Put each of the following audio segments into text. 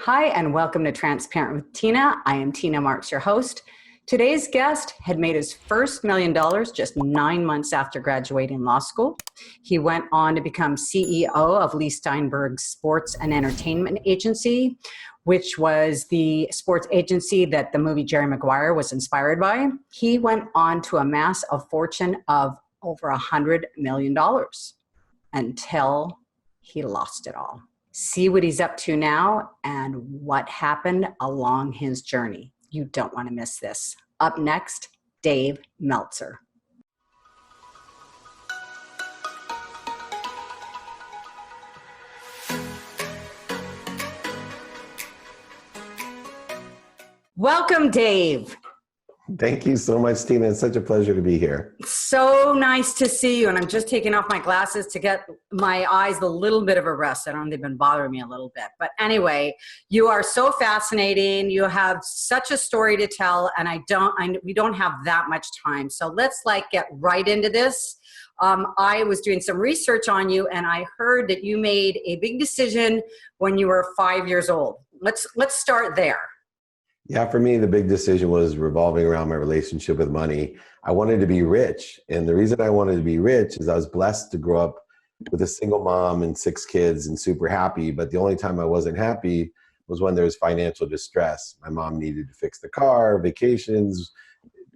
Hi, and welcome to Transparent with Tina. I am Tina Marx, your host. Today's guest had made his first $1 million just 9 months after graduating law school. He went on to become CEO of Leigh Steinbergs Sports and Entertainment Agency, which was the sports agency that the movie Jerry Maguire was inspired by. He went on to amass a fortune of over $100 million until he lost it all. See what he's up to now and what happened along his journey. You don't want to miss this. Up next, Dave Meltzer. Welcome, Dave. Thank you so much, Tina. It's such a pleasure to be here. So nice to see you. And I'm just taking off my glasses to get my eyes a little bit of a rest. I don't know, they've been bothering me a little bit. But anyway, you are so fascinating. You have such a story to tell, and we don't have that much time. So let's get right into this. I was doing some research on you, and I heard that you made a big decision when you were 5 years old. Let's start there. Yeah, for me, the big decision was revolving around my relationship with money. I wanted to be rich. And the reason I wanted to be rich is I was blessed to grow up with a single mom and 6 kids and super happy. But the only time I wasn't happy was when there was financial distress. My mom needed to fix the car, vacations,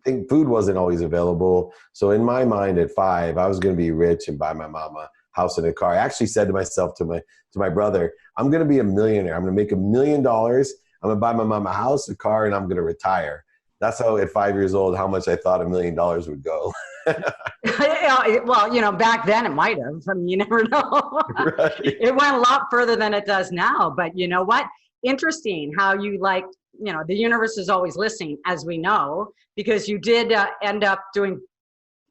food wasn't always available. So in my mind at 5, I was going to be rich and buy my mom a house and a car. I actually said to myself, to my brother, I'm going to be a millionaire. I'm going to make $1 million. I'm going to buy my mom a house, a car, and I'm going to retire. That's how at 5 years old, how much I thought $1 million would go. Well, back then it might have. I mean, you never know. Right. It went a lot further than it does now. But you know what? Interesting how you the universe is always listening, as we know, because you did end up doing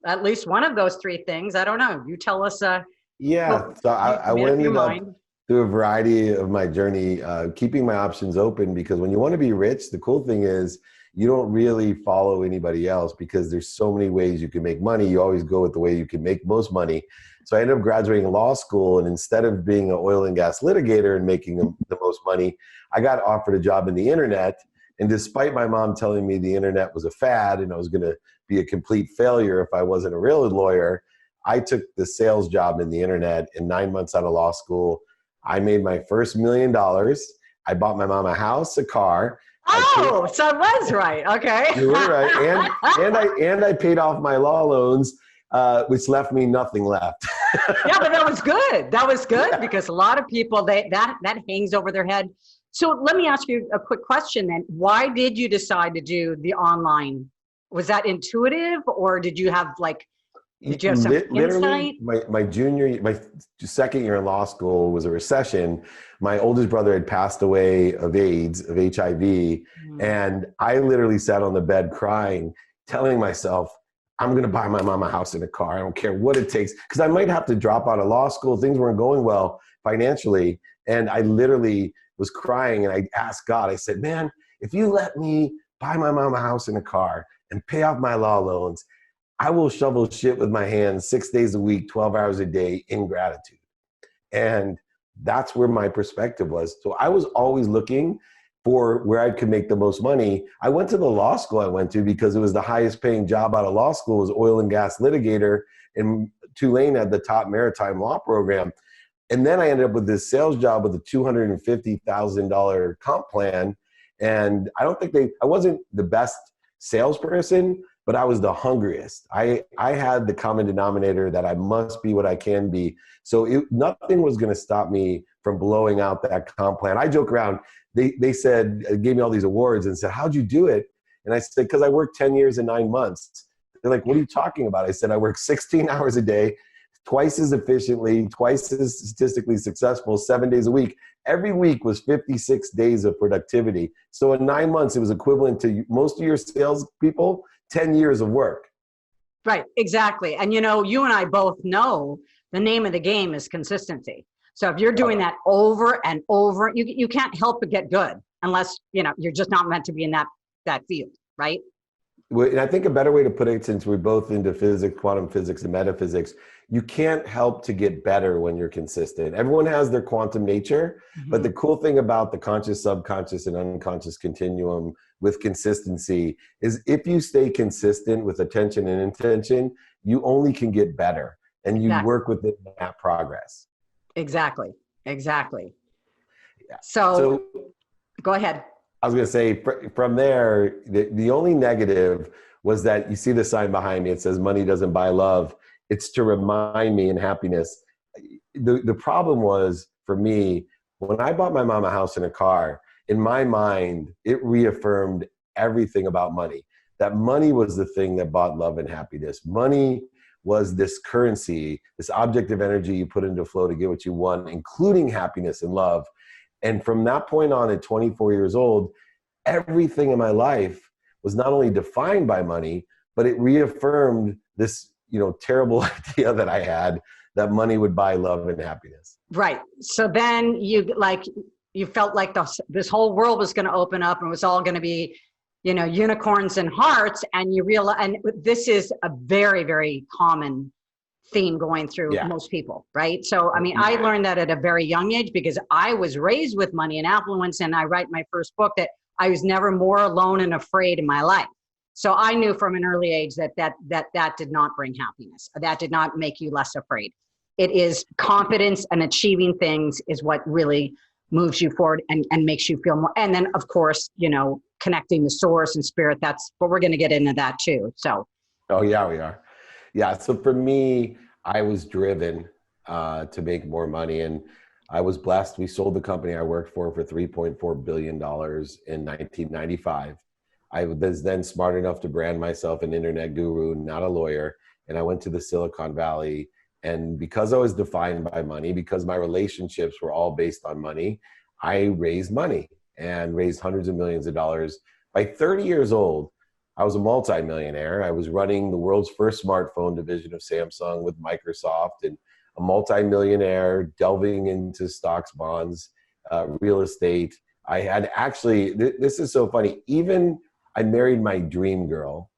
at least one of those 3 things. I don't know. You tell us. Yeah. So I ended up through a variety of my journey, keeping my options open, because when you want to be rich, the cool thing is you don't really follow anybody else because there's so many ways you can make money. You always go with the way you can make most money. So I ended up graduating law school, and instead of being an oil and gas litigator and making the most money, I got offered a job in the internet. And despite my mom telling me the internet was a fad and I was going to be a complete failure if I wasn't a real lawyer, I took the sales job in the internet. In 9 months out of law school, I made my first $1 million. I bought my mom a house, a car. Oh, so it was right. Okay. You were right. And I paid off my law loans, which left me nothing left. Yeah, but that was good. That was good because a lot of people, that hangs over their head. So let me ask you a quick question then. Why did you decide to do the online? Was that intuitive, or did you have some Literally, insight? my second year in law school was a recession. My oldest brother had passed away of AIDS, of HIV. And I literally sat on the bed crying, telling myself, I'm going to buy my mom a house and a car. I don't care what it takes, because I might have to drop out of law school. Things weren't going well financially. And I literally was crying, and I asked God, I said, man, if you let me buy my mom a house and a car and pay off my law loans, I will shovel shit with my hands 6 days a week, 12 hours a day in gratitude. And that's where my perspective was. So I was always looking for where I could make the most money. I went to the law school I went to because it was the highest paying job out of law school, was oil and gas litigator, and Tulane had the top maritime law program. And then I ended up with this sales job with a $250,000 comp plan. And I wasn't the best salesperson, but I was the hungriest. I had the common denominator that I must be what I can be. So nothing was going to stop me from blowing out that comp plan. I joke around. They said, gave me all these awards and said, how'd you do it? And I said, because I worked 10 years and 9 months. They're like, what are you talking about? I said, I work 16 hours a day, twice as efficiently, twice as statistically successful, 7 days a week. Every week was 56 days of productivity. So in 9 months, it was equivalent to most of your salespeople 10 years of work. Right, exactly. And you and I both know the name of the game is consistency. So if you're doing that over and over, you can't help but get good unless, you're just not meant to be in that field, right? And I think a better way to put it, since we're both into physics, quantum physics and metaphysics, you can't help to get better when you're consistent. Everyone has their quantum nature, but the cool thing about the conscious, subconscious, and unconscious continuum with consistency is if you stay consistent with attention and intention, you only can get better, and you work within that progress. Exactly. Exactly. Yeah. So go ahead. I was going to say, from there, the only negative was that you see the sign behind me. It says money doesn't buy love. It's to remind me in happiness. The problem was for me, when I bought my mom a house and a car, in my mind, it reaffirmed everything about money. That money was the thing that bought love and happiness. Money was this currency, this object of energy you put into flow to get what you want, including happiness and love. And from that point on, at 24 years old, everything in my life was not only defined by money, but it reaffirmed this, terrible idea that I had that money would buy love and happiness. Right. So then you felt like this whole world was going to open up and it was all going to be, unicorns and hearts. And you realize, and this is a very, very common theme going through most people, right? So, I learned that at a very young age because I was raised with money and affluence, and I write my first book that I was never more alone and afraid in my life. So I knew from an early age that did not bring happiness. That did not make you less afraid. It is confidence and achieving things is what really moves you forward and makes you feel more. And then, of course, connecting the source and spirit, but we're going to get into that too. So. Oh, yeah, we are. Yeah. So for me, I was driven to make more money, and I was blessed. We sold the company I worked for $3.4 billion in 1995. I was then smart enough to brand myself an internet guru, not a lawyer. And I went to the Silicon Valley. And because I was defined by money, because my relationships were all based on money, I raised money and raised hundreds of millions of dollars. By 30 years old, I was a multimillionaire. I was running the world's first smartphone division of Samsung with Microsoft, and a multimillionaire delving into stocks, bonds, real estate. I had actually, this is so funny, even I married my dream girl.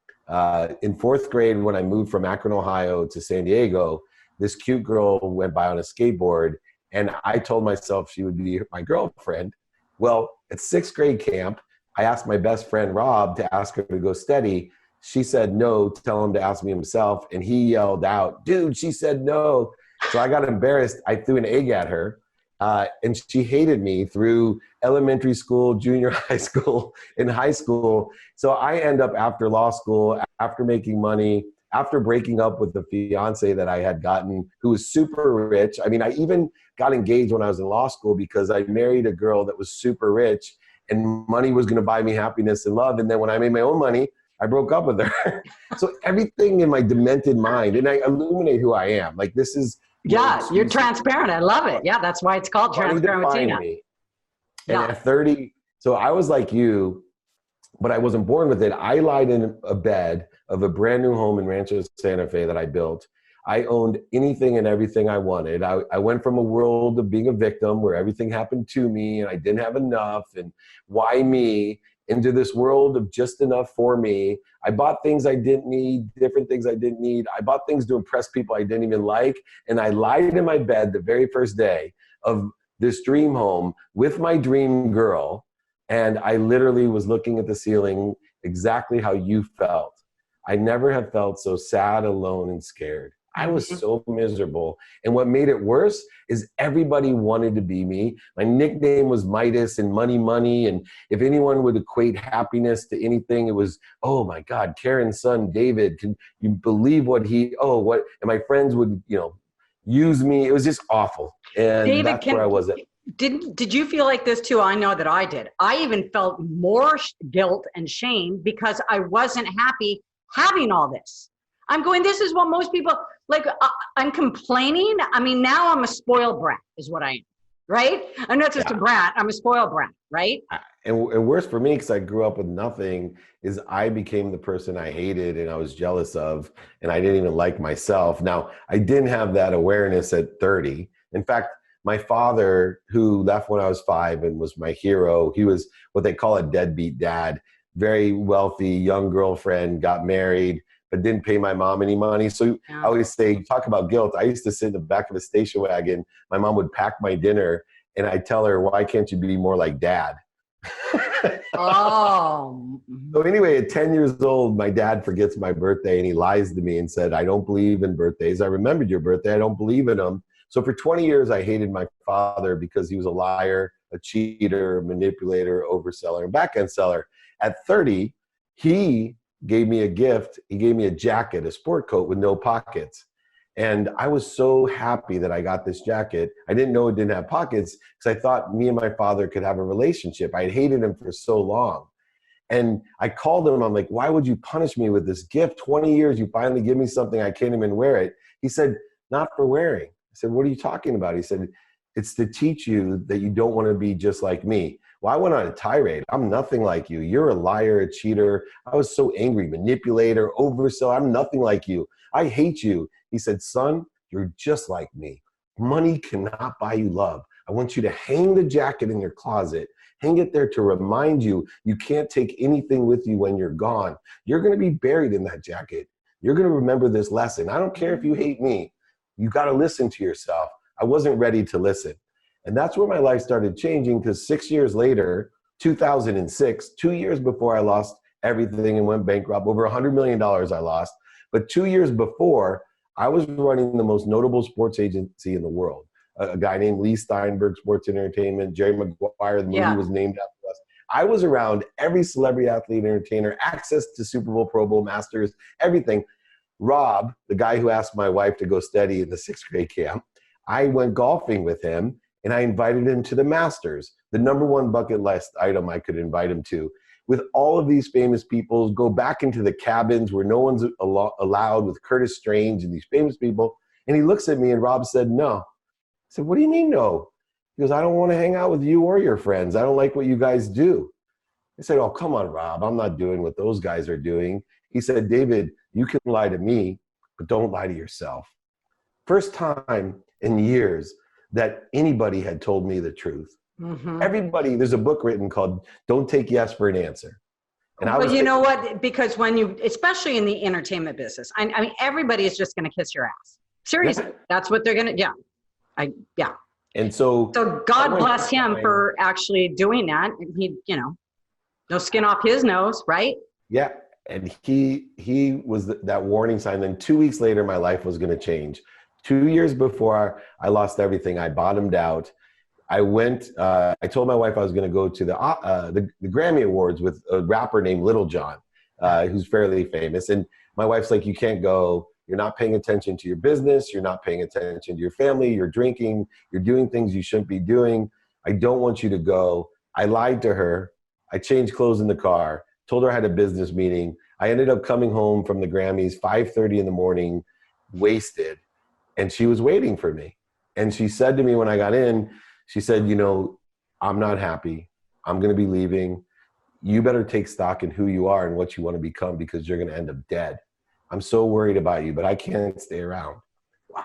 In fourth grade, when I moved from Akron, Ohio to San Diego, this cute girl went by on a skateboard, and I told myself she would be my girlfriend. Well, at sixth grade camp, I asked my best friend, Rob, to ask her to go steady. She said no, tell him to ask me himself. And he yelled out, dude, she said no. So I got embarrassed. I threw an egg at her. And she hated me through elementary school, junior high school, and high school. So I end up after law school, after making money, after breaking up with the fiance that I had gotten, who was super rich. I even got engaged when I was in law school because I married a girl that was super rich, and money was going to buy me happiness and love. And then when I made my own money, I broke up with her. So everything in my demented mind, and I illuminate who I am. Like, this is. Yeah, you're transparent. I love it. Yeah, that's why it's called Transparent with Tina. And at 30, so I was like you, but I wasn't born with it. I lied in a bed of a brand new home in Rancho Santa Fe that I built. I owned anything and everything I wanted. I went from a world of being a victim where everything happened to me and I didn't have enough and why me, into this world of just enough for me. I bought things I didn't need, different things I didn't need. I bought things to impress people I didn't even like. And I lied in my bed the very first day of this dream home with my dream girl. And I literally was looking at the ceiling exactly how you felt. I never have felt so sad, alone, and scared. I was so miserable. And what made it worse is everybody wanted to be me. My nickname was Midas and Money. And if anyone would equate happiness to anything, it was, oh my God, Karen's son, David, can you believe what and my friends would, use me. It was just awful. And David, that's where I was at. Did you feel like this too? I know that I did. I even felt more guilt and shame because I wasn't happy having all this. I'm going, this is what most people, I'm complaining. Now I'm a spoiled brat is what I am, right? I'm not just a brat, I'm a spoiled brat, right? And worse for me, because I grew up with nothing, is I became the person I hated and I was jealous of, and I didn't even like myself. Now, I didn't have that awareness at 30. In fact, my father, who left when I was 5 and was my hero, he was what they call a deadbeat dad, very wealthy, young girlfriend, got married, but didn't pay my mom any money. So Yeah. I always say, talk about guilt. I used to sit in the back of a station wagon. My mom would pack my dinner and I'd tell her, why can't you be more like dad? Oh. So anyway, at 10 years old, my dad forgets my birthday and he lies to me and said, I don't believe in birthdays. I remembered your birthday. I don't believe in them. So for 20 years, I hated my father because he was a liar, a cheater, a manipulator, overseller, and back-end seller. At 30, he gave me a gift. He gave me a jacket, a sport coat with no pockets. And I was so happy that I got this jacket. I didn't know it didn't have pockets because I thought me and my father could have a relationship. I had hated him for so long. And I called him. I'm like, why would you punish me with this gift? 20 years, you finally give me something. I can't even wear it. He said, not for wearing. I said, what are you talking about? He said, it's to teach you that you don't want to be just like me. Well, I went on a tirade. I'm nothing like you. You're a liar, a cheater. I was so angry, manipulator, overseller. I'm nothing like you. I hate you. He said, son, you're just like me. Money cannot buy you love. I want you to hang the jacket in your closet. Hang it there to remind you you can't take anything with you when you're gone. You're going to be buried in that jacket. You're going to remember this lesson. I don't care if you hate me. You got to listen to yourself. I wasn't ready to listen. And that's where my life started changing, because 6 years later, 2006, 2 years before I lost everything and went bankrupt, over $100 million I lost. But 2 years before, I was running the most notable sports agency in the world. A guy named Leigh, Steinbergs Sports Entertainment, Jerry Maguire, the movie was named after us. I was around every celebrity, athlete, entertainer, access to Super Bowl, Pro Bowl, Masters, everything. Rob, the guy who asked my wife to go steady in the 6th grade camp, I went golfing with him and I invited him to the Masters, the #1 bucket list item I could invite him to. With all of these famous people, go back into the cabins where no one's allowed, with Curtis Strange and these famous people. And he looks at me and Rob said, no. I said, what do you mean no? He goes, I don't want to hang out with you or your friends. I don't like what you guys do. I said, oh, come on, Rob. I'm not doing what those guys are doing. He said, David, you can lie to me, but don't lie to yourself. First time in years that anybody had told me the truth. Mm-hmm. Everybody, there's a book written called Don't Take Yes for an Answer. And well, you know what? Because when you, especially in the entertainment business, I mean, everybody is just going to kiss your ass. Seriously. Yeah. That's what they're going to, yeah. And so God bless him for actually doing that. He, no skin off his nose, right? Yeah. And he was that warning sign. Then 2 weeks later, my life was going to change. 2 years before I lost everything, I bottomed out. I went, I told my wife I was going to go to the Grammy Awards with a rapper named Little John, who's fairly famous. And my wife's like, you can't go. You're not paying attention to your business. You're not paying attention to your family. You're drinking. You're doing things you shouldn't be doing. I don't want you to go. I lied to her. I changed clothes in the car, told her I had a business meeting. I ended up coming home from the Grammys, 5:30 in the morning, wasted. And she was waiting for me. And she said to me when I got in, she said, I'm not happy. I'm going to be leaving. You better take stock in who you are and what you want to become, because you're going to end up dead. I'm so worried about you, but I can't stay around. Wow.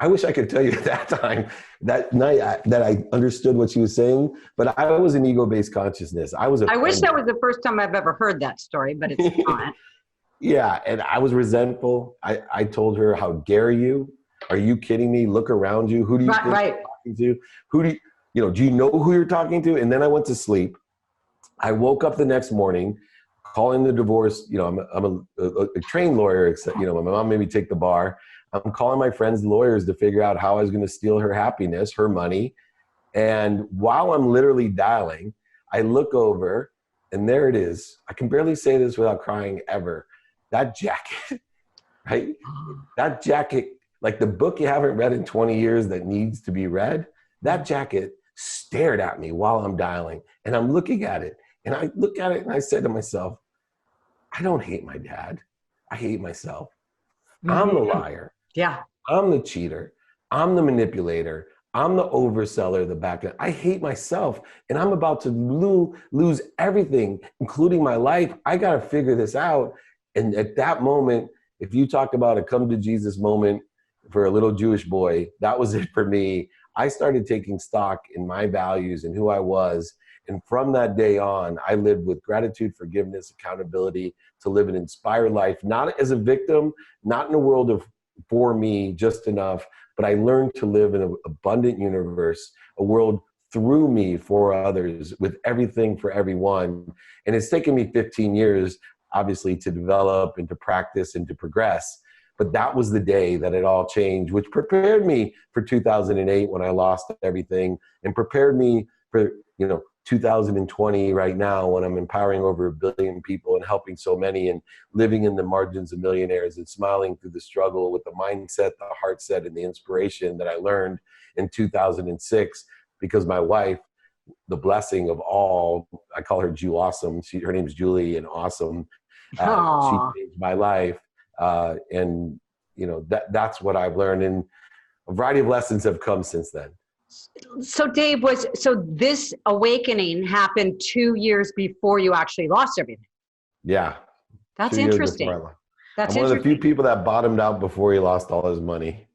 I wish I could tell you at that time, that night, that I understood what she was saying, but I was an ego-based consciousness. I wish that was the first time I've ever heard that story, but it's not. Yeah, and I was resentful. I told her, how dare you? Are you kidding me? Look around you. Who do you think you're talking to? Who do you know who you're talking to? And then I went to sleep. I woke up the next morning, calling the divorce. I'm a trained lawyer, except, my mom made me take the bar. I'm calling my friends, lawyers, to figure out how I was going to steal her happiness, her money. And while I'm literally dialing, I look over and there it is. I can barely say this without crying ever. That jacket, right? That jacket, like the book you haven't read in 20 years that needs to be read, that jacket stared at me while I'm dialing. And I'm looking at it. And I look at it and I said to myself, I don't hate my dad. I hate myself. Mm-hmm. I'm the liar. Yeah. I'm the cheater. I'm the manipulator. I'm the overseller, the back end. I hate myself. And I'm about to lose everything, including my life. I got to figure this out. And at that moment, if you talk about a come to Jesus moment for a little Jewish boy, that was it for me. I started taking stock in my values and who I was. And from that day on, I lived with gratitude, forgiveness, accountability to live an inspired life, not as a victim, not in a world of for me, just enough, but I learned to live in an abundant universe, a world through me for others, with everything for everyone. And it's taken me 15 years, obviously, to develop and to practice and to progress. But that was the day that it all changed, which prepared me for 2008 when I lost everything, and prepared me for, 2020 right now when I'm empowering over 1 billion people and helping so many and living in the margins of millionaires and smiling through the struggle with the mindset, the heart set, and the inspiration that I learned in 2006 because my wife, the blessing of all, I call her Jew Awesome. Her name's Julie and Awesome. She changed my life. And that's what I've learned, and a variety of lessons have come since then. So Dave, this awakening happened 2 years before you actually lost everything. Yeah. That's interesting. I'm one of the few people that bottomed out before he lost all his money.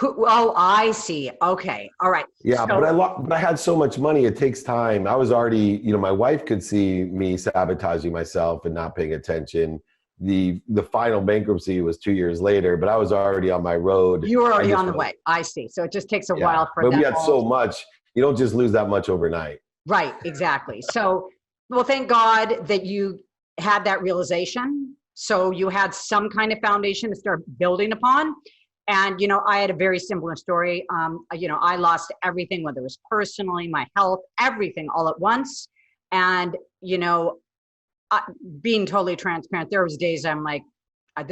Oh, I see. Okay. All right. Yeah, but I had so much money. It takes time. I was already, my wife could see me sabotaging myself and not paying attention. The final bankruptcy was 2 years later, but I was already on my road. You were already on the way. I see. So it just takes a while for that. But we had so much. You don't just lose that much overnight. Right. Exactly. So, well, thank God that you had that realization. So you had some kind of foundation to start building upon. And, I had a very similar story. I lost everything, whether it was personally, my health, everything all at once. And, being totally transparent, there was days I'm like, I'm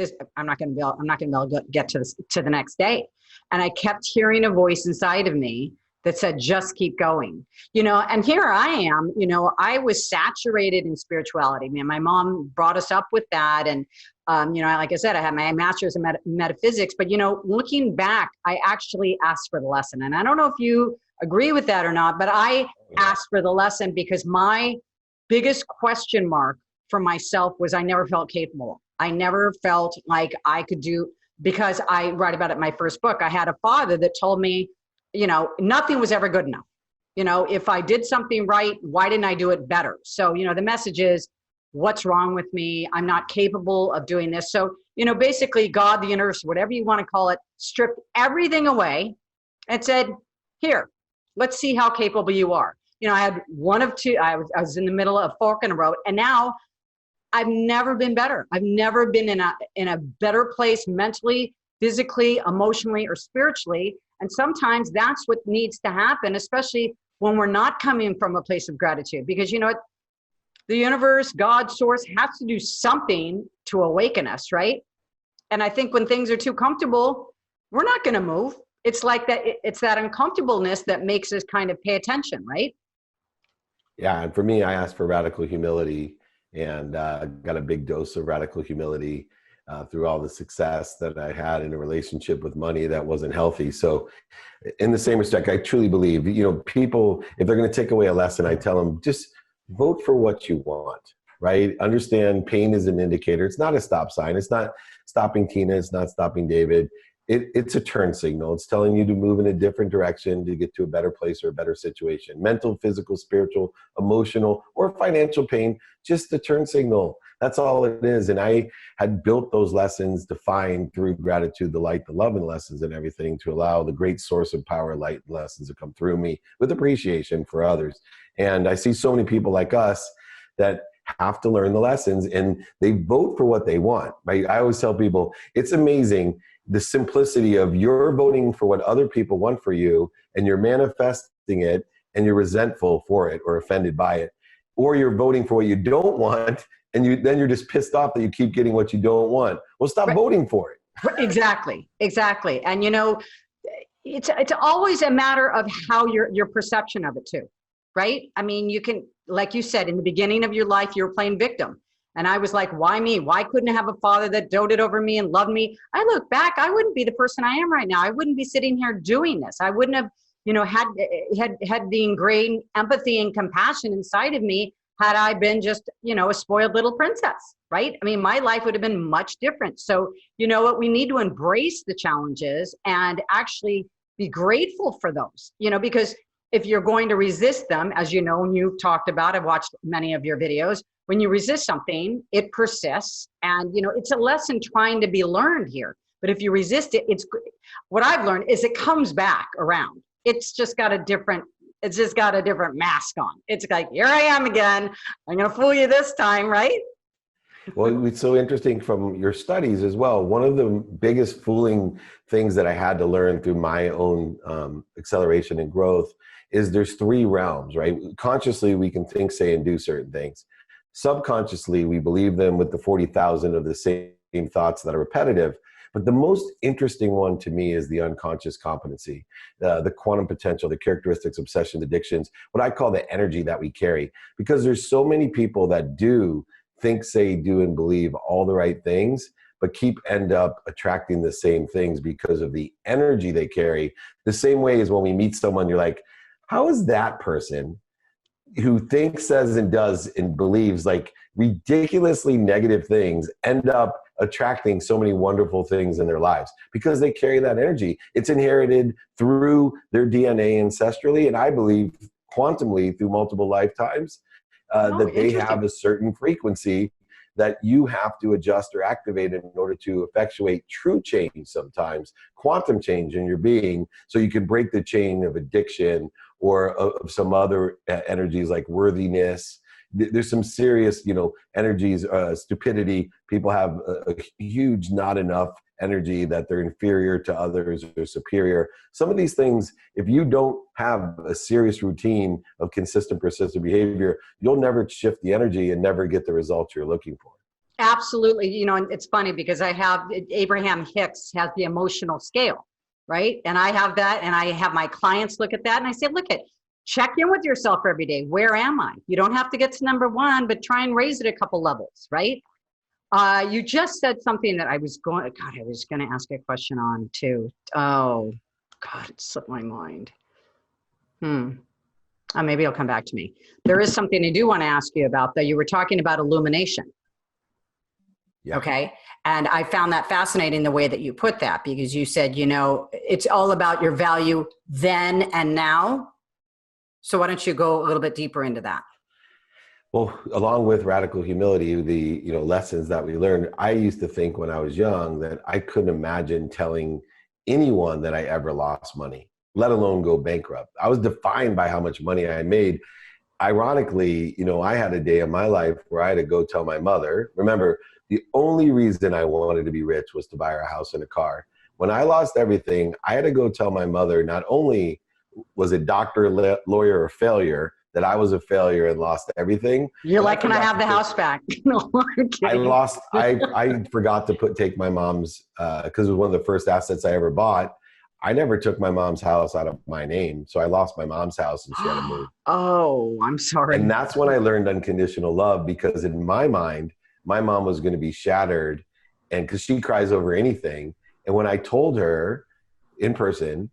not going to be able to get to the next day. And I kept hearing a voice inside of me that said, just keep going, and here I am, I was saturated in spirituality. Man, my mom brought us up with that. And, like I said, I had my master's in metaphysics, but, looking back, I actually asked for the lesson. And I don't know if you agree with that or not, but I asked for the lesson because my biggest question mark for myself was I never felt capable. I never felt like I could do, because I write about it in my first book. I had a father that told me, nothing was ever good enough. If I did something right, why didn't I do it better? So, the message is, what's wrong with me? I'm not capable of doing this. So, basically God, the universe, whatever you want to call it, stripped everything away and said, here, let's see how capable you are. I had one of two, I was in the middle of a fork in the road, and now I've never been better. I've never been in a better place mentally, physically, emotionally, or spiritually. And sometimes that's what needs to happen, especially when we're not coming from a place of gratitude, because the universe, God, source has to do something to awaken us, right? And I think when things are too comfortable, we're not going to move. It's like that. It's that uncomfortableness that makes us kind of pay attention, right? Yeah. And for me, I asked for radical humility, and got a big dose of radical humility through all the success that I had in a relationship with money that wasn't healthy. So in the same respect, I truly believe, people, if they're going to take away a lesson, I tell them, just vote for what you want, right? Understand pain is an indicator. It's not a stop sign. It's not stopping Tina. It's not stopping David. It's a turn signal. It's telling you to move in a different direction to get to a better place or a better situation. Mental, physical, spiritual, emotional, or financial pain, just a turn signal. That's all it is. And I had built those lessons defined through gratitude, the light, the love, and lessons and everything to allow the great source of power, light, and lessons to come through me with appreciation for others. And I see so many people like us that have to learn the lessons, and they vote for what they want, right? I always tell people, it's amazing the simplicity of you're voting for what other people want for you, and you're manifesting it, and you're resentful for it or offended by it. Or you're voting for what you don't want, and then you're just pissed off that you keep getting what you don't want. Well, stop voting for it. Exactly. And it's always a matter of how your perception of it too, right? I mean, you can, like you said, in the beginning of your life, you were playing victim. And I was like, why me? Why couldn't I have a father that doted over me and loved me? I look back, I wouldn't be the person I am right now. I wouldn't be sitting here doing this. I wouldn't have, had the ingrained empathy and compassion inside of me had I been just, a spoiled little princess, right? I mean, my life would have been much different. So, what we need to embrace the challenges and actually be grateful for those, because if you're going to resist them, as you know, and you've talked about, I've watched many of your videos, when you resist something, it persists. And, it's a lesson trying to be learned here. But if you resist it, what I've learned is it comes back around. It's just got a different mask on. It's like, here I am again. I'm going to fool you this time, right? Well, it's so interesting from your studies as well. One of the biggest fooling things that I had to learn through my own acceleration and growth is there's 3 realms, right? Consciously, we can think, say, and do certain things. Subconsciously, we believe them with the 40,000 of the same thoughts that are repetitive. But the most interesting one to me is the unconscious competency, the quantum potential, the characteristics, obsessions, addictions, what I call the energy that we carry. Because there's so many people that do think, say, do, and believe all the right things, but end up attracting the same things because of the energy they carry. The same way as when we meet someone, you're like, how is that person who thinks, says, and does and believes like ridiculously negative things end up attracting so many wonderful things in their lives? Because they carry that energy. It's inherited through their DNA ancestrally, and I believe quantumly through multiple lifetimes, that they have a certain frequency that you have to adjust or activate in order to effectuate true change sometimes, quantum change in your being, so you can break the chain of addiction or of some other energies like worthiness. There's some serious, energies, stupidity. People have a huge not enough energy, that they're inferior to others or superior. Some of these things, if you don't have a serious routine of consistent, persistent behavior, you'll never shift the energy and never get the results you're looking for. Absolutely. And it's funny because I have Abraham Hicks has the emotional scale, right? And I have that, and I have my clients look at that, and I say, check in with yourself every day. Where am I? You don't have to get to number 1, but try and raise it a couple levels, right? You just said something that I was going to ask a question on too. Oh, God, it slipped my mind. Maybe it'll come back to me. There is something I do want to ask you about, though. You were talking about illumination. Yeah. Okay. And I found that fascinating, the way that you put that, because you said, it's all about your value then and now. So why don't you go a little bit deeper into that? Well, along with radical humility, the lessons that we learned, I used to think when I was young that I couldn't imagine telling anyone that I ever lost money, let alone go bankrupt. I was defined by how much money I made. Ironically, I had a day in my life where I had to go tell my mother. Remember, the only reason I wanted to be rich was to buy her a house and a car. When I lost everything, I had to go tell my mother, not only was a doctor, lawyer, or failure, that I was a failure and lost everything. You're like, can I have the house back? No, I'm kidding. I forgot to take my mom's, because it was one of the first assets I ever bought. I never took my mom's house out of my name. So I lost my mom's house and she had to move. Oh, I'm sorry. And that's when I learned unconditional love, because in my mind, my mom was going to be shattered, and because she cries over anything. And when I told her in person,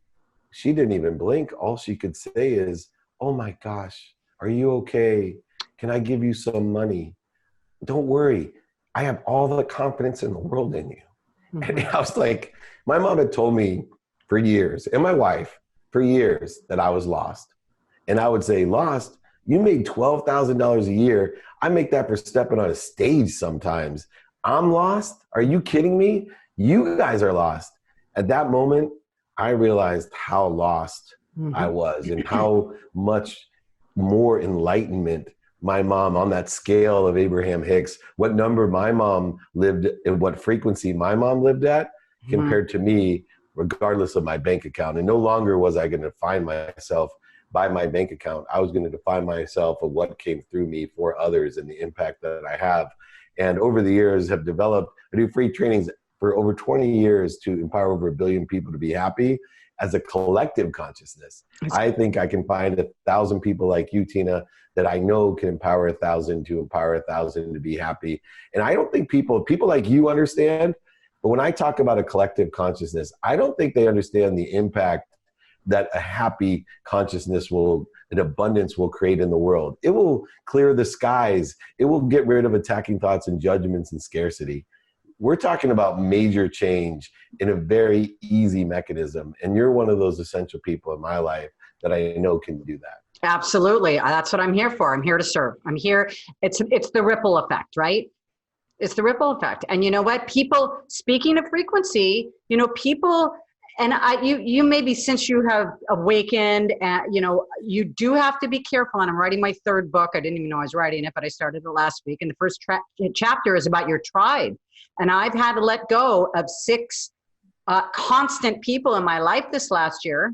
she didn't even blink. All she could say is, oh my gosh, are you okay? Can I give you some money? Don't worry. I have all the confidence in the world in you. Mm-hmm. And I was like, my mom had told me for years, and my wife for years, that I was lost. And I would say, lost? You made $12,000 a year. I make that for stepping on a stage sometimes. I'm lost? Are you kidding me? You guys are lost. At that moment, I realized how lost I was and how much more enlightenment my mom, on that scale of Abraham Hicks, what number my mom lived and what frequency my mom lived at compared to me, regardless of my bank account. And no longer was I going to define myself by my bank account. I was going to define myself of what came through me for others and the impact that I have. And over the years have developed, I do free trainings for over 20 years to empower over 1 billion people to be happy as a collective consciousness. I think I can find 1,000 people like you, Tina, that I know can empower 1,000 to empower 1,000 to be happy. And I don't think people like you understand, but when I talk about a collective consciousness, I don't think they understand the impact that a happy consciousness an abundance will create in the world. It will clear the skies. It will get rid of attacking thoughts and judgments and scarcity. We're talking about major change in a very easy mechanism. And you're one of those essential people in my life that I know can do that. Absolutely. That's what I'm here for. I'm here to serve. I'm here. It's the ripple effect, right? It's the ripple effect. And you know what? People, speaking of frequency, people, and you maybe since you have awakened, you do have to be careful. And I'm writing my third book. I didn't even know I was writing it, but I started it last week. And the first chapter is about your tribe. And I've had to let go of 6 constant people in my life this last year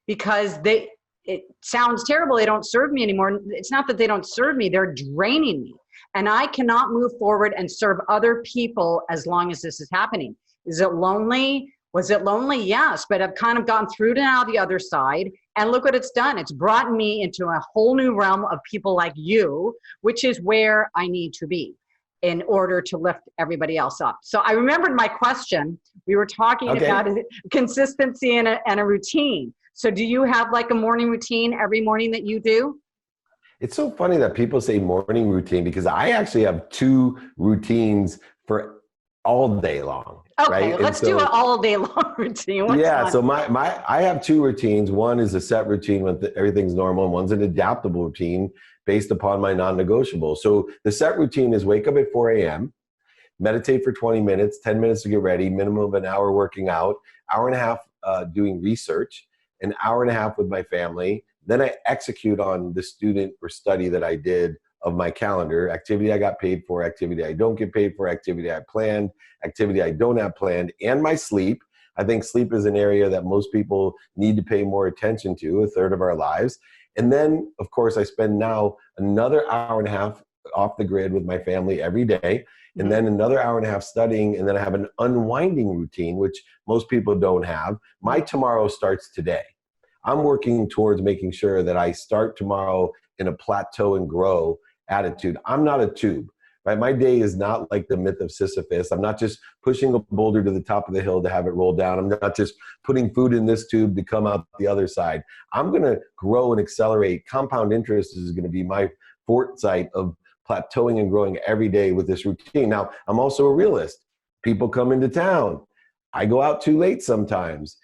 because it sounds terrible. They don't serve me anymore. It's not that they don't serve me. They're draining me. And I cannot move forward and serve other people as long as this is happening. Is it lonely? Was it lonely? Yes. But I've kind of gotten through to now the other side. And look what it's done. It's brought me into a whole new realm of people like you, which is where I need to be in order to lift everybody else up. So I remembered my question. We were talking about consistency and a routine. So do you have like a morning routine every morning that you do? It's so funny that people say morning routine because I actually have 2 routines for all day long. Okay, right? let's do an all day long routine. So I have 2 routines. One is a set routine when everything's normal, and one's an adaptable routine based upon my non-negotiable. So the set routine is wake up at 4 a.m., meditate for 20 minutes, 10 minutes to get ready, minimum of an hour working out, hour and a half doing research, an hour and a half with my family. Then I execute on the student or study that I did of my calendar, activity I got paid for, activity I don't get paid for, activity I planned, activity I don't have planned, and my sleep. I think sleep is an area that most people need to pay more attention to, a third of our lives. And then, of course, I spend now another hour and a half off the grid with my family every day, and then another hour and a half studying, and then I have an unwinding routine, which most people don't have. My tomorrow starts today. I'm working towards making sure that I start tomorrow in a plateau and grow attitude. I'm not a tube, right? My day is not like the myth of Sisyphus. I'm not just pushing a boulder to the top of the hill to have it roll down. I'm not just putting food in this tube to come out the other side. I'm going to grow and accelerate. Compound interest is going to be my foresight of plateauing and growing every day with this routine. Now, I'm also a realist. People come into town. I go out too late sometimes.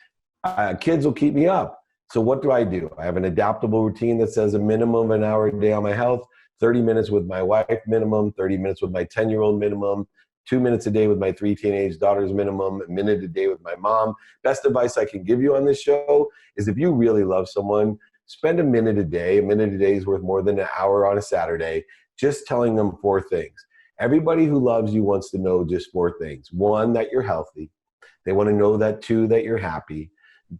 Kids will keep me up. So what do? I have an adaptable routine that says a minimum of an hour a day on my health, 30 minutes with my wife minimum, 30 minutes with my 10-year-old minimum, 2 minutes a day with my 3 teenage daughters minimum, a minute a day with my mom. Best advice I can give you on this show is if you really love someone, spend a minute a day. A minute a day is worth more than an hour on a Saturday, just telling them 4 things. Everybody who loves you wants to know just 4 things. 1, that you're healthy. They want to know that 2, that you're happy.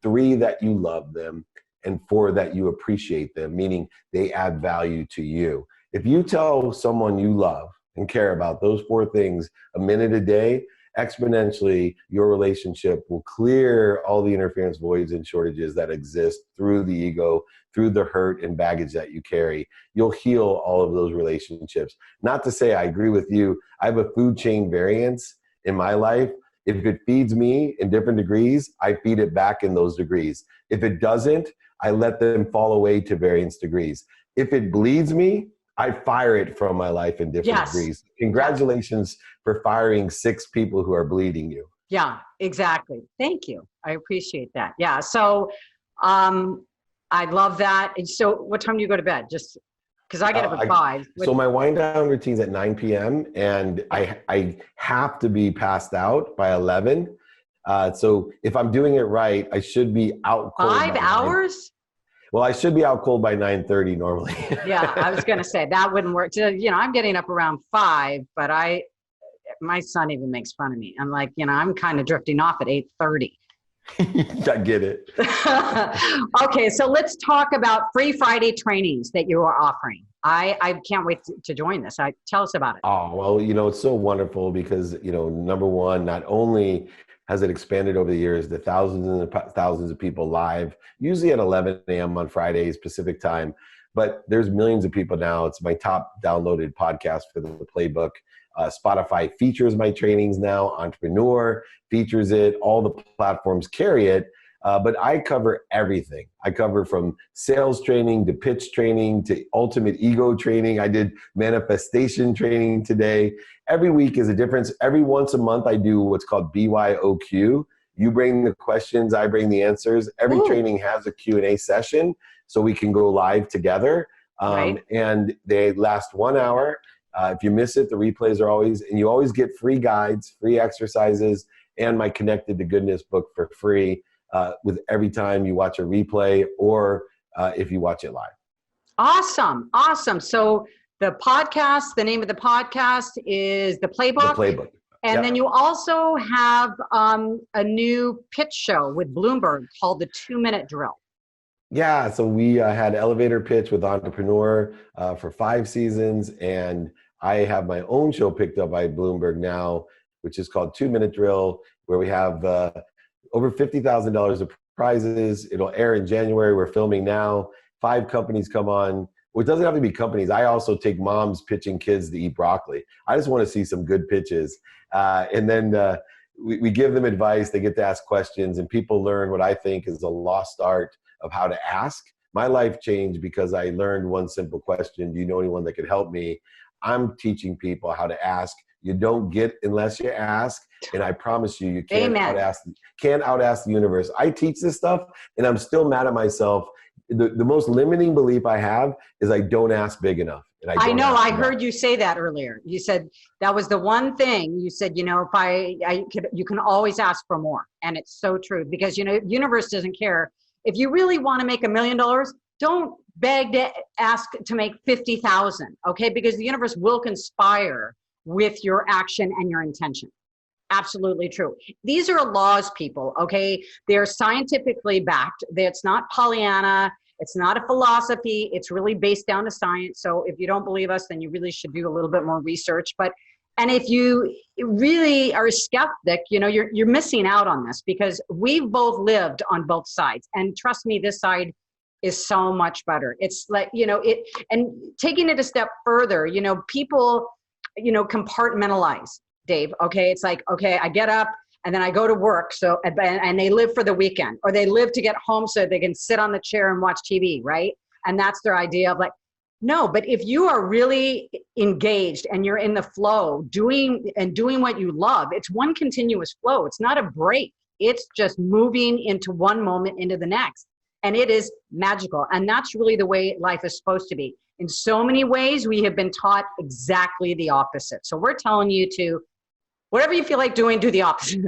3, that you love them, and 4, that you appreciate them, meaning they add value to you. If you tell someone you love and care about those 4 things a minute a day, exponentially your relationship will clear all the interference, voids, and shortages that exist through the ego, through the hurt and baggage that you carry. You'll heal all of those relationships. Not to say I agree with you. I have a food chain variance in my life. If it feeds me in different degrees, I feed it back in those degrees. If it doesn't, I let them fall away to variance degrees. If it bleeds me, I fire it from my life in different degrees. Congratulations for firing 6 people who are bleeding you. Yeah, exactly. Thank you. I appreciate that. Yeah. So I love that. And so what time do you go to bed? Just because I get up at 5. So my wind down routine's at 9 p.m. and I have to be passed out by 11. So if I'm doing it right, I should be out cold. 5 hours? Well, I should be out cold by 9:30 normally. Yeah, I was going to say that wouldn't work. I'm getting up around 5, but my son even makes fun of me. I'm like, I'm kind of drifting off at 8:30. I get it. Okay, so let's talk about free Friday trainings that you are offering. I can't wait to join this. Tell us about it. Oh, well, it's so wonderful because, number one, not only has it expanded over the years to thousands and thousands of people live, usually at 11 a.m. on Fridays, Pacific time, but there's millions of people now. It's my top downloaded podcast for the playbook. Spotify features my trainings now. Entrepreneur features it. All the platforms carry it. But I cover everything. I cover from sales training to pitch training to ultimate ego training. I did manifestation training today. Every week is a difference. Every once a month, I do what's called BYOQ. You bring the questions, I bring the answers. Every training has a Q&A session. so we can go live together. Right. And they last 1 hour. If you miss it, the replays are always, and you always get free guides, free exercises, and my Connected to Goodness book for free with every time you watch a replay or if you watch it live. Awesome. Awesome. So the podcast, the name of the podcast is The Playbook. The Playbook. And then you also have a new pitch show with Bloomberg called The 2-Minute Drill. Yeah, so we had elevator pitch with Entrepreneur for 5 seasons, and I have my own show picked up by Bloomberg now, which is called 2-Minute Drill, where we have over $50,000 of prizes. It'll air in January. We're filming now. 5 companies come on. Well, it doesn't have to be companies. I also take moms pitching kids to eat broccoli. I just want to see some good pitches. And then we give them advice. They get to ask questions, and people learn what I think is a lost art of how to ask. My life changed because I learned one simple question. Do you know anyone that could help me? I'm teaching people how to ask. You don't get unless you ask. And I promise you, you can't out-ask the universe. I teach this stuff and I'm still mad at myself. The most limiting belief I have is I don't ask big enough. And I know, I heard you say that earlier. You said that was the one thing you said, if you can always ask for more. And it's so true because, the universe doesn't care. If you really want to make $1 million, don't beg to ask to make 50,000, okay? Because the universe will conspire with your action and your intention. Absolutely true. These are laws, people, okay? They're scientifically backed. It's not Pollyanna. It's not a philosophy. It's really based down to science. So if you don't believe us, then you really should do a little bit more research. And if you really are a skeptic, you're missing out on this because we've both lived on both sides. And trust me, this side is so much better. It's like, and taking it a step further, people, compartmentalize, Dave. Okay. It's like, okay, I get up and then I go to work. So, and they live for the weekend or they live to get home so they can sit on the chair and watch TV. Right. And that's their idea of like, no, but if you are really engaged and you're in the flow doing what you love, it's one continuous flow. It's not a break. It's just moving into one moment into the next. And it is magical. And that's really the way life is supposed to be. In so many ways, we have been taught exactly the opposite. So we're telling you to, whatever you feel like doing, do the opposite.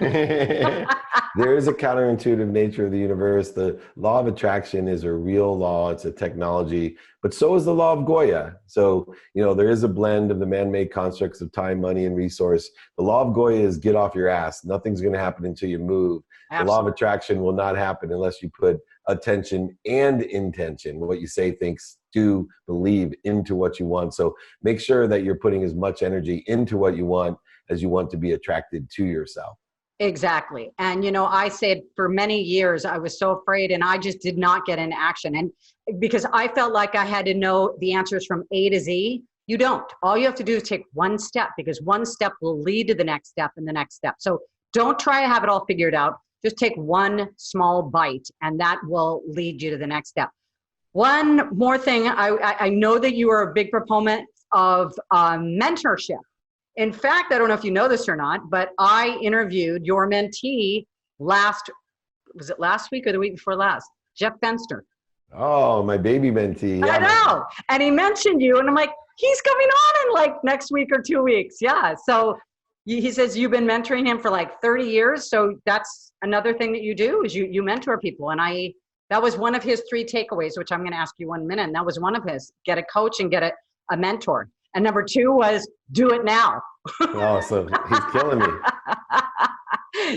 There is a counterintuitive nature of the universe. The law of attraction is a real law. It's a technology, but so is the law of Goya. So, there is a blend of the man-made constructs of time, money, and resource. The law of Goya is get off your ass. Nothing's going to happen until you move. Absolutely. The law of attraction will not happen unless you put attention and intention, what you say, think, do, believe into what you want. So make sure that you're putting as much energy into what you want as you want to be attracted to yourself. Exactly. And, I said for many years, I was so afraid and I just did not get into action. And because I felt like I had to know the answers from A to Z, you don't. All you have to do is take one step because one step will lead to the next step and the next step. So don't try to have it all figured out. Just take one small bite and that will lead you to the next step. One more thing. I know that you are a big proponent of mentorship. In fact, I don't know if you know this or not, but I interviewed your mentee was it last week or the week before last? Jeff Fenster. Oh, my baby mentee. Yeah. I know. And he mentioned you and I'm like, he's coming on in like next week or 2 weeks. Yeah. So he says you've been mentoring him for like 30 years. So that's another thing that you do is you mentor people. And that was one of his 3 takeaways, which I'm going to ask you 1 minute. And that was one of his, get a coach and get a mentor. And number 2 was do it now. Oh, so he's killing me.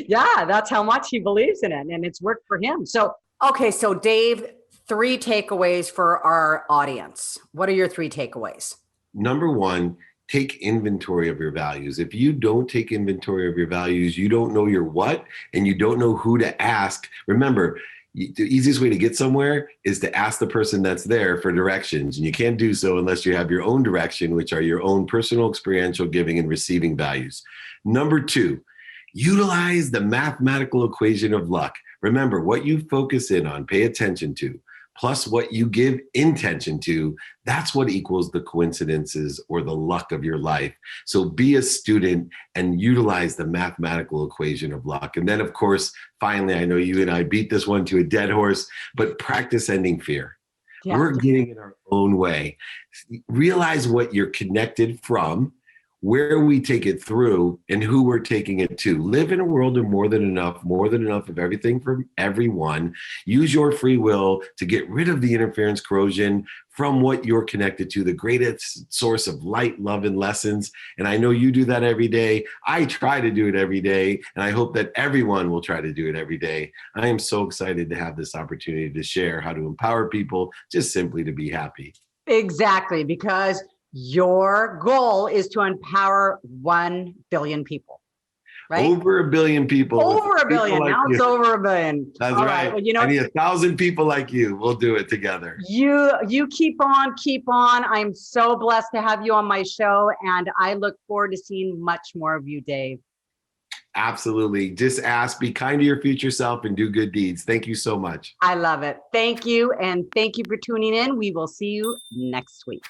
Yeah, that's how much he believes in it. And it's worked for him. So, okay. So Dave, 3 takeaways for our audience. What are your 3 takeaways? Number 1, take inventory of your values. If you don't take inventory of your values, you don't know your what, and you don't know who to ask. Remember, the easiest way to get somewhere is to ask the person that's there for directions. And you can't do so unless you have your own direction, which are your own personal experiential giving and receiving values. Number 2, utilize the mathematical equation of luck. Remember, what you focus in on, pay attention to, plus what you give intention to, that's what equals the coincidences or the luck of your life. So be a student and utilize the mathematical equation of luck. And then, of course, finally, I know you and I beat this one to a dead horse, but practice ending fear. Yeah. We're getting in our own way. Realize what you're connected from, where we take it through, and who we're taking it to. Live in a world of more than enough of everything from everyone. Use your free will to get rid of the interference corrosion from what you're connected to, the greatest source of light, love, and lessons. And I know you do that every day. I try to do it every day, and I hope that everyone will try to do it every day. I am so excited to have this opportunity to share how to empower people just simply to be happy. Exactly, because your goal is to empower 1 billion people, right? Over 1 billion people. Over 1 billion. Like now you. It's over 1 billion. That's All right. Well, you know, I need 1,000 people like you. We'll do it together. You keep on. I'm so blessed to have you on my show, and I look forward to seeing much more of you, Dave. Absolutely. Just ask, be kind to your future self, and do good deeds. Thank you so much. I love it. Thank you, and thank you for tuning in. We will see you next week.